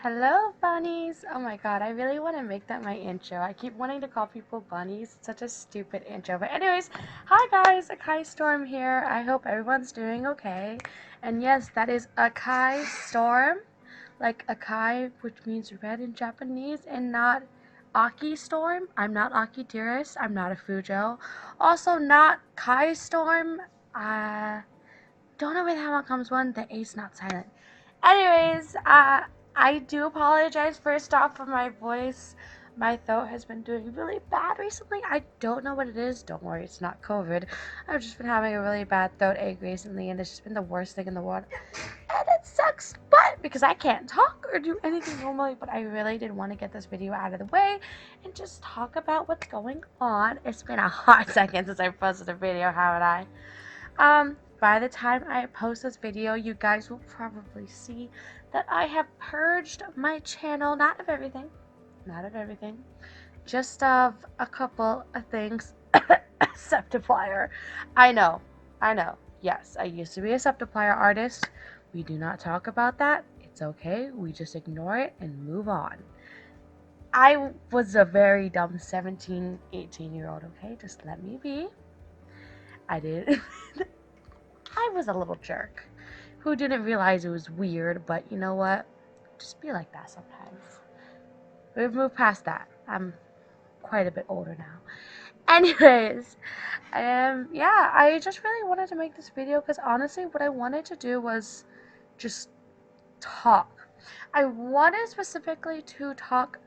Hello, bunnies! Oh my god, I really want to make that my intro. I keep wanting to call people bunnies. It's such a stupid intro. But anyways, hi guys, Akaistorm here. I hope everyone's doing okay. And yes, that is Akaistorm, like Akai, which means red in Japanese, and not Akistorm. I'm not Aki Dearest. I'm not a Fujo. Also, not Kai Storm. Don't know where the hell it comes one. The A's not silent. Anyways, I do apologize first off for my voice. My throat has been doing really bad recently. I don't know what it is. Don't worry, it's not COVID. I've just been having a really bad throat ache recently, and it's just been the worst thing in the world. And it sucks, but because I can't talk or do anything normally, but I really did want to get this video out of the way and just talk about what's going on. It's been a hot second since I posted a video, haven't I? By the time I post this video, you guys will probably see that I have purged my channel, not of everything, just of a couple of things. Septiplier. I know, yes, I used to be a Septiplier artist. We do not talk about that. It's okay, we just ignore it and move on. I was a very dumb 17, 18-year-old, okay? Just let me be. I did. I was a little jerk who didn't realize it was weird, but you know what? Just be like that sometimes. We've moved past that. I'm quite a bit older now. Anyways, yeah, I just really wanted to make this video because honestly, what I wanted to do was just talk. I wanted specifically to talk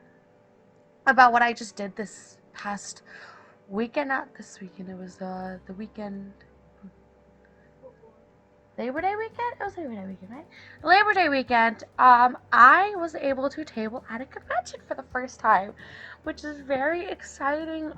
about what I just did this past weekend. Not this weekend, it was the weekend. Labor Day weekend? It was Labor Day weekend, right? Labor Day weekend, I was able to table at a convention for the first time, which is very exciting.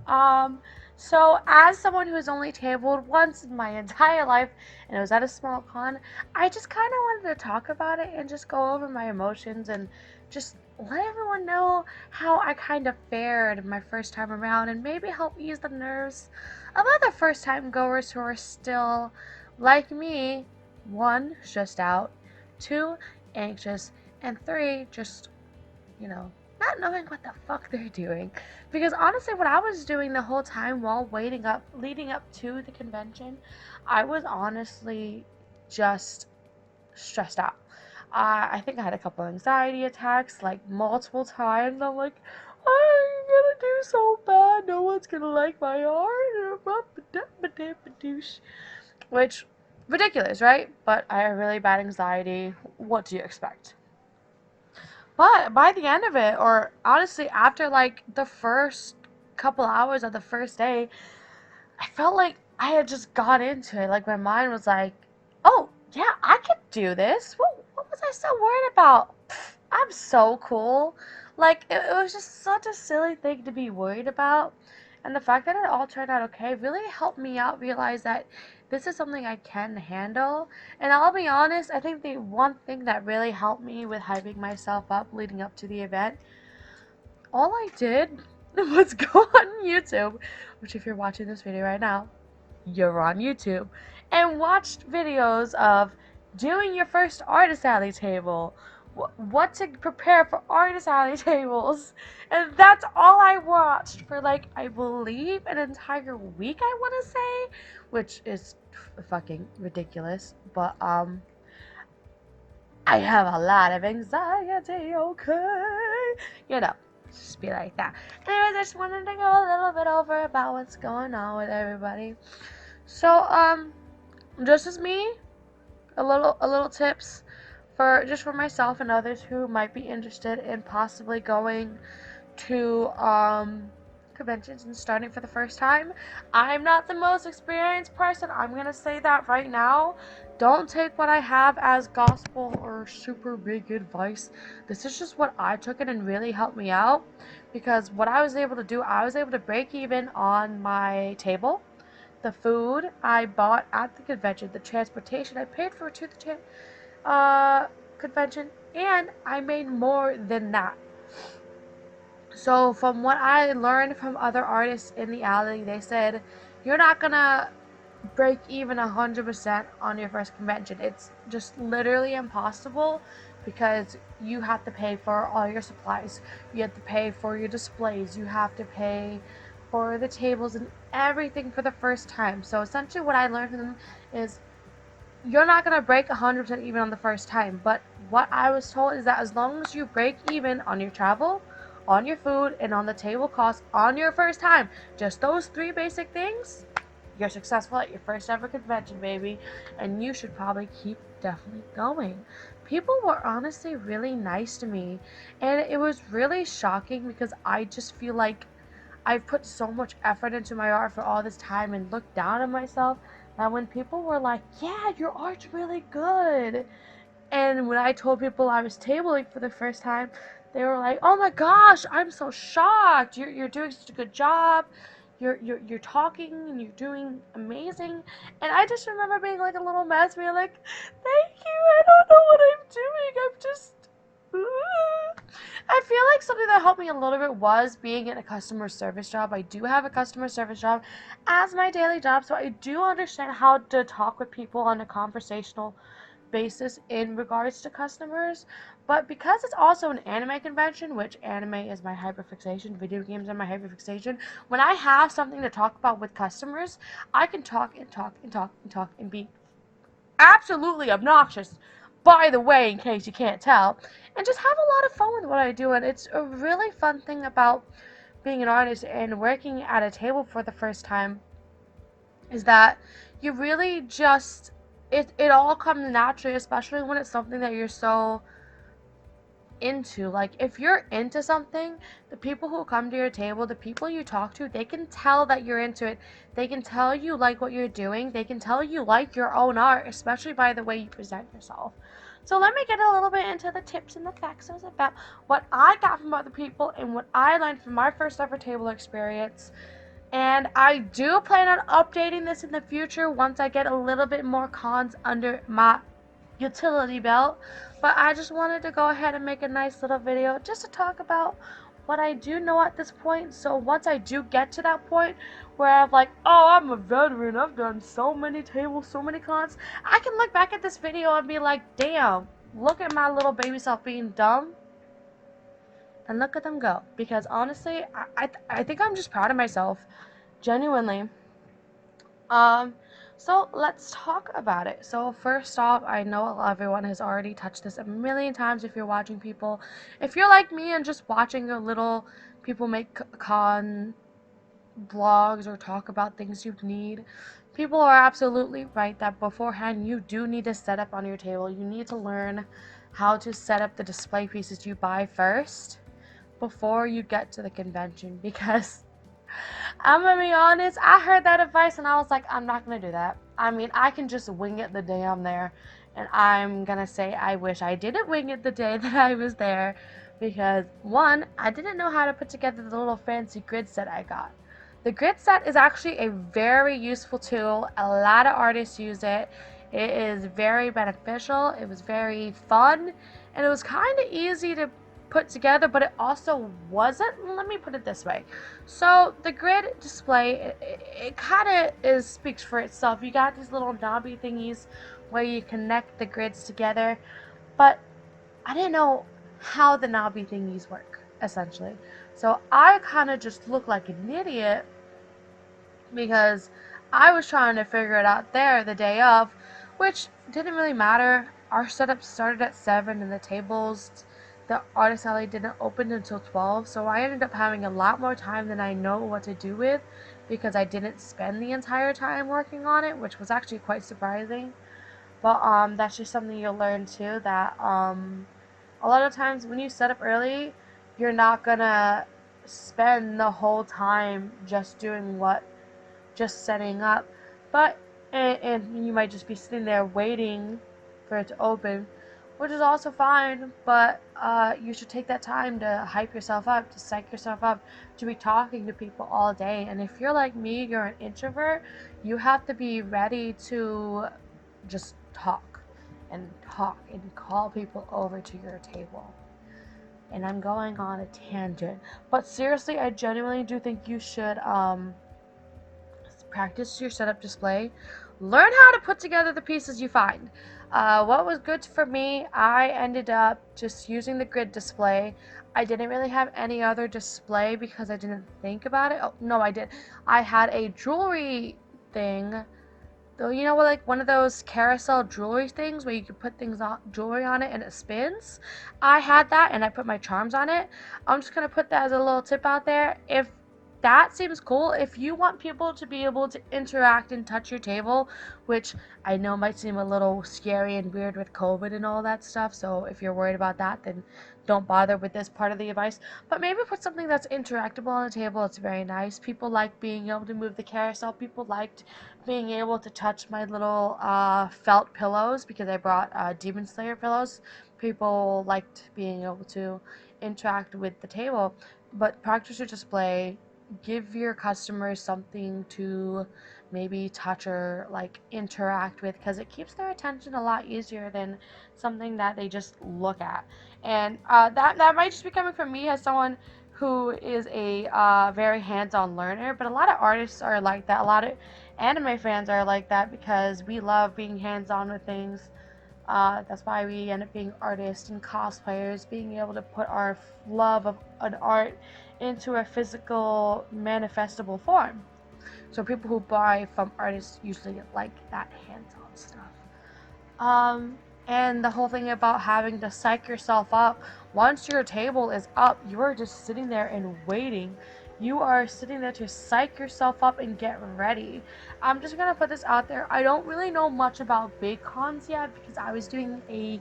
So as someone who has only tabled once in my entire life, and it was at a small con, I just kind of wanted to talk about it and just go over my emotions and just let everyone know how I kind of fared my first time around and maybe help ease the nerves of other first time goers who are still, like me, 1, stressed out, 2, anxious, and 3, just, not knowing what the fuck they're doing. Because honestly, what I was doing the whole time while leading up to the convention, I was honestly just stressed out. I think I had a couple anxiety attacks, like multiple times. I'm like, I'm gonna do so bad. No one's gonna like my art. Which, ridiculous, right? But I have really bad anxiety. What do you expect? But by the end of it, or honestly, after like the first couple hours of the first day, I felt like I had just got into it. Like my mind was like, oh, yeah, I could do this. What was I so worried about? I'm so cool. Like, it was just such a silly thing to be worried about. And the fact that it all turned out okay really helped me out realize that this is something I can handle. And I'll be honest, I think the one thing that really helped me with hyping myself up leading up to the event, all I did was go on YouTube, which if you're watching this video right now, you're on YouTube, and watched videos of doing your first artist alley table, what to prepare for artist alley tables, and that's all I watched for like, I believe, an entire week, I want to say, which is fucking ridiculous, but I have a lot of anxiety, okay? Just be like that. Anyways, I just wanted to go a little bit over about what's going on with everybody. So, just as me, a little tips for myself and others who might be interested in possibly going to conventions and starting for the first time. I'm not the most experienced person. I'm gonna say that right now. Don't take what I have as gospel or super big advice. This is just what I took it and really helped me out, because what I was able to do, I was able to break even on my table, the food I bought at the convention, the transportation I paid for to the convention, and I made more than that. So from what I learned from other artists in the alley, they said you're not gonna break even 100% on your first convention. It's just literally impossible because you have to pay for all your supplies, you have to pay for your displays, you have to pay for the tables and everything for the first time. So essentially what I learned from them is you're not going to break 100% even on the first time, but what I was told is that as long as you break even on your travel, on your food, and on the table costs on your first time, just those 3 basic things, you're successful at your first ever convention, baby, and you should probably keep definitely going. People were honestly really nice to me, and it was really shocking because I just feel like I've put so much effort into my art for all this time and looked down on myself that when people were like, yeah, your art's really good, and when I told people I was tabling for the first time, they were like, "Oh my gosh, I'm so shocked! You're doing such a good job. You're talking and you're doing amazing." And I just remember being like a little mess, being like, "Thank you. I don't know what I'm doing. I'm just." I feel like something that helped me a little bit was being in a customer service job. I do have a customer service job as my daily job, so I do understand how to talk with people on a conversational basis in regards to customers. But because it's also an anime convention, which anime is my hyperfixation, video games are my hyperfixation, when I have something to talk about with customers, I can talk and talk and talk and talk and be absolutely obnoxious, by the way, in case you can't tell, and just have a lot of fun with what I do. And it's a really fun thing about being an artist and working at a table for the first time is that you really just it all comes naturally, especially when it's something that you're so into. Like if you're into something, the people who come to your table, the people you talk to, they can tell that you're into it. They can tell you like what you're doing. They can tell you like your own art, especially by the way you present yourself. So let me get a little bit into the tips and the facts about what I got from other people and what I learned from my first ever table experience. And I do plan on updating this in the future once I get a little bit more cons under my utility belt. But I just wanted to go ahead and make a nice little video just to talk about what I do know at this point. So once I do get to that point where I'm like, oh, I'm a veteran, I've done so many tables, so many cons, I can look back at this video and be like, damn, look at my little baby self being dumb. And look at them go. Because honestly, I think I'm just proud of myself. Genuinely. Um, so let's talk about it. So first off, I know everyone has already touched this a million times if you're watching people. If you're like me and just watching a little people make con blogs or talk about things you need, people are absolutely right that beforehand you do need to set up on your table. You need to learn how to set up the display pieces you buy first before you get to the convention, because I'm gonna be honest, I heard that advice and I was like, I'm not gonna do that. I mean, I can just wing it the day I'm there, and I'm gonna say I wish I didn't wing it the day that I was there, because one, I didn't know how to put together the little fancy grid set I got. The grid set is actually a very useful tool. A lot of artists use it. It is very beneficial. It was very fun, and it was kind of easy to put together, but it also wasn't. Let me put it this way. So the grid display, it kind of speaks for itself. You got these little knobby thingies where you connect the grids together, but I didn't know how the knobby thingies work, essentially. So I kind of just looked like an idiot because I was trying to figure it out there the day of, which didn't really matter. Our setup started at 7 and the tables, the artist alley didn't open until 12, so I ended up having a lot more time than I know what to do with because I didn't spend the entire time working on it, which was actually quite surprising. But that's just something you'll learn too, that a lot of times when you set up early, you're not gonna spend the whole time just doing what just setting up, but and you might just be sitting there waiting for it to open, which is also fine, but you should take that time to hype yourself up, to psych yourself up, to be talking to people all day. And if you're like me, you're an introvert, you have to be ready to just talk and call people over to your table. And I'm going on a tangent, but seriously, I genuinely do think you should practice your setup display, learn how to put together the pieces you find. What was good for me, I ended up just using the grid display. I didn't really have any other display because I didn't think about it. Oh, no, I did. I had a jewelry thing. Though, you know, like one of those carousel jewelry things where you can put things on, jewelry on it and it spins. I had that and I put my charms on it. I'm just gonna put that as a little tip out there. If that seems cool, if you want people to be able to interact and touch your table, which I know might seem a little scary and weird with COVID and all that stuff, so if you're worried about that, then don't bother with this part of the advice. But maybe put something that's interactable on the table. It's very nice. People like being able to move the carousel. People liked being able to touch my little felt pillows because I brought Demon Slayer pillows. People liked being able to interact with the table. But practice your display. Give your customers something to maybe touch or like interact with because it keeps their attention a lot easier than something that they just look at. And that might just be coming from me as someone who is a very hands-on learner, but a lot of artists are like that. A lot of anime fans are like that because we love being hands-on with things. That's why we end up being artists and cosplayers, being able to put our love of an art into a physical, manifestable form. So people who buy from artists usually like that hands-on stuff. Um, and the whole thing about having to psych yourself up. Once your table is up, you are just sitting there and waiting. You are sitting there to psych yourself up and get ready. I'm just gonna put this out there. I don't really know much about big cons yet because I was doing a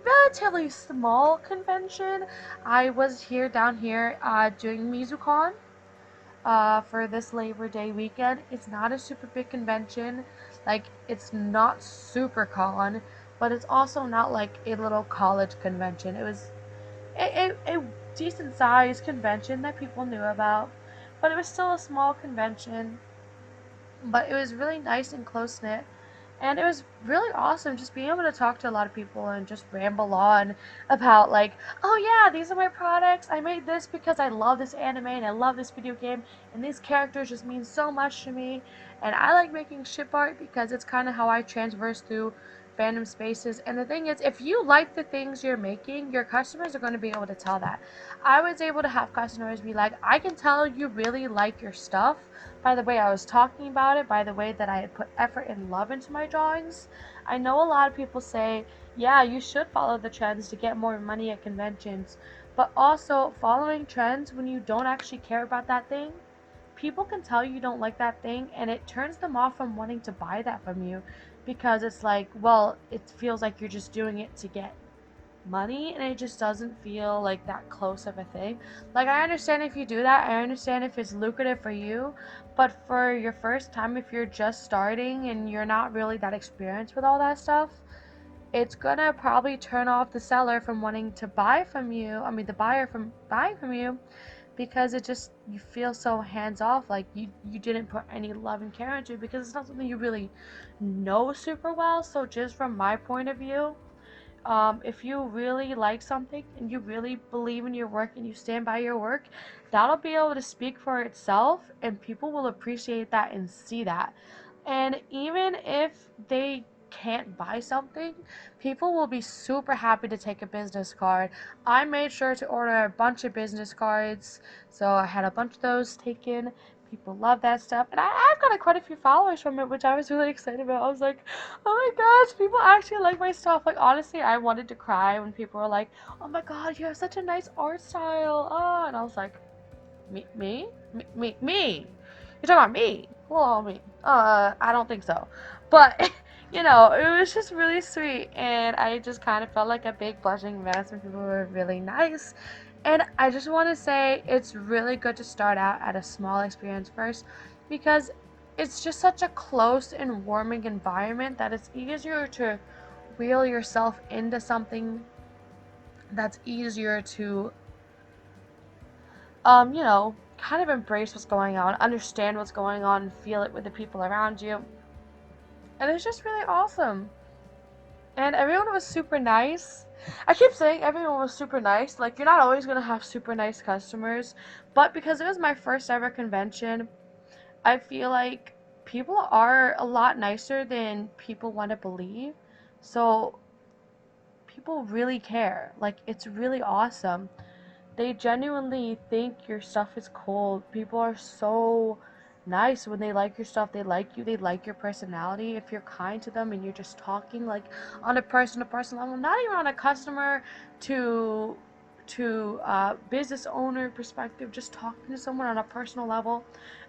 relatively small convention. I was down here doing MizuCon for this Labor Day weekend. It's not a super big convention. Like, it's not super con, but it's also not like a little college convention. It was a decent sized convention that people knew about, but it was still a small convention. But it was really nice and close knit. And it was really awesome just being able to talk to a lot of people and just ramble on about, like, oh yeah, these are my products. I made this because I love this anime and I love this video game, and these characters just mean so much to me. And I like making ship art because it's kind of how I transverse through fandom spaces. And the thing is, if you like the things you're making, your customers are going to be able to tell that. I was able to have customers be like, I can tell you really like your stuff by the way I was talking about it, by the way that I had put effort and love into my drawings. I know a lot of people say, yeah, you should follow the trends to get more money at conventions, but also following trends when you don't actually care about that thing, people can tell you don't like that thing and it turns them off from wanting to buy that from you because it's like, well, it feels like you're just doing it to get money and it just doesn't feel like that close of a thing. Like, I understand if you do that, I understand if it's lucrative for you, but for your first time, if you're just starting and you're not really that experienced with all that stuff, it's gonna probably turn off the seller from wanting to buy from you, I mean the buyer from buying from you, because it just, you feel so hands off, like you didn't put any love and care into it because it's not something you really know super well. So just from my point of view, if you really like something and you really believe in your work and you stand by your work, that'll be able to speak for itself and people will appreciate that and see that. And even if they can't buy something, people will be super happy to take a business card. I made sure to order a bunch of business cards, so I had a bunch of those taken. People love that stuff, and I've got quite a few followers from it, which I was really excited about. I was like, oh my gosh, people actually like my stuff. Like, honestly, I wanted to cry when people were like, oh my god, you have such a nice art style. Oh, and I was like, me? You're talking about me? Well, me. I don't think so. But, you know, it was just really sweet. And I just kind of felt like a big blushing mess when people were really nice. And I just want to say it's really good to start out at a small experience first because it's just such a close and warming environment that it's easier to wheel yourself into something that's easier to you know, kind of embrace what's going on, understand what's going on, and feel it with the people around you. And it's just really awesome. And everyone was super nice. I keep saying everyone was super nice. Like, you're not always going to have super nice customers. But because it was my first ever convention, I feel like people are a lot nicer than people want to believe. So people really care. Like, it's really awesome. They genuinely think your stuff is cool. People are so nice when they like your stuff. They like you. They like your personality. If you're kind to them and you're just talking like on a person to person level, not even on a customer to business owner perspective, just talking to someone on a personal level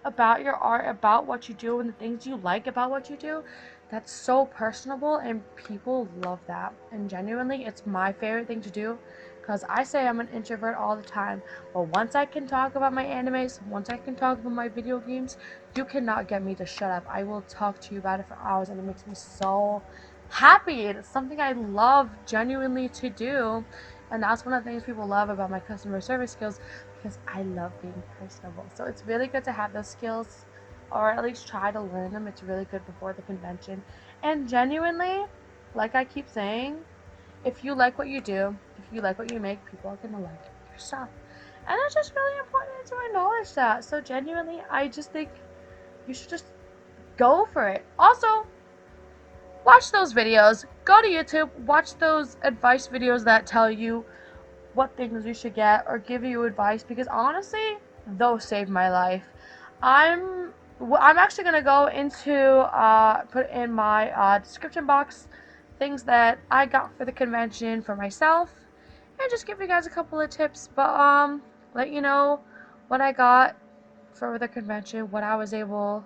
about your art, about what you do, and the things you like about what you do. That's so personable, and people love that. And genuinely, it's my favorite thing to do, because I say I'm an introvert all the time, but once I can talk about my animes, once I can talk about my video games, you cannot get me to shut up. I will talk to you about it for hours, and it makes me so happy. It's something I love genuinely to do, and that's one of the things people love about my customer service skills, because I love being personable. So it's really good to have those skills, or at least try to learn them. It's really good before the convention. And genuinely, like I keep saying, if you like what you do, if you like what you make, people are gonna like your stuff. And it's just really important to acknowledge that. So genuinely, I just think you should just go for it. Also, watch those videos. Go to YouTube, watch those advice videos that tell you what things you should get or give you advice, because honestly, those saved my life. I'm actually gonna go into put in my description box things that I got for the convention for myself, and just give you guys a couple of tips. But let you know what I got for the convention, what I was able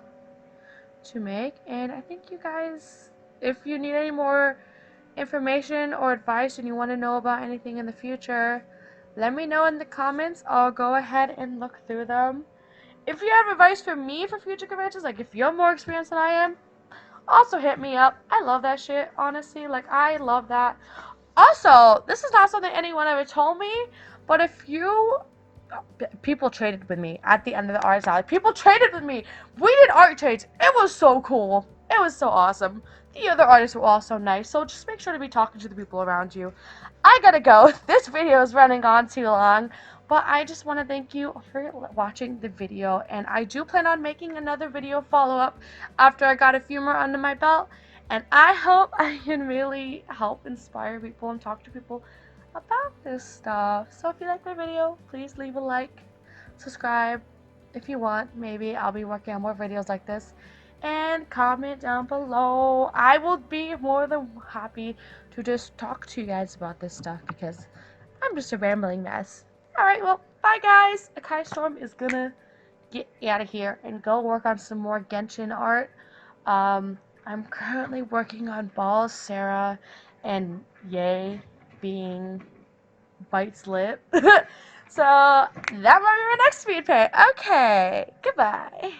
to make, and I think you guys, if you need any more information or advice and you want to know about anything in the future, let me know in the comments. I'll go ahead and look through them. If you have advice for me for future conventions, like if you're more experienced than I am, also hit me up. I love that shit, honestly. Like, I love that. Also, this is not something anyone ever told me, but if you... People traded with me at the end of the art alley. People traded with me. We did art trades. It was so cool. It was so awesome. The other artists were also nice, so just make sure to be talking to the people around you. I gotta go. This video is running on too long, but I just want to thank you for watching the video, and I do plan on making another video follow-up after I got a few more under my belt, and I hope I can really help inspire people and talk to people about this stuff. So if you like my video, please leave a like, subscribe if you want. Maybe I'll be working on more videos like this, and comment down below. I will be more than happy to just talk to you guys about this stuff, because I'm just a rambling mess. Alright, well, bye guys. Akaistorm is gonna get out of here and go work on some more Genshin art. I'm currently working on Balls, Sarah, and Yay being Bite's lip. So that might be my next speed paint. Okay, goodbye.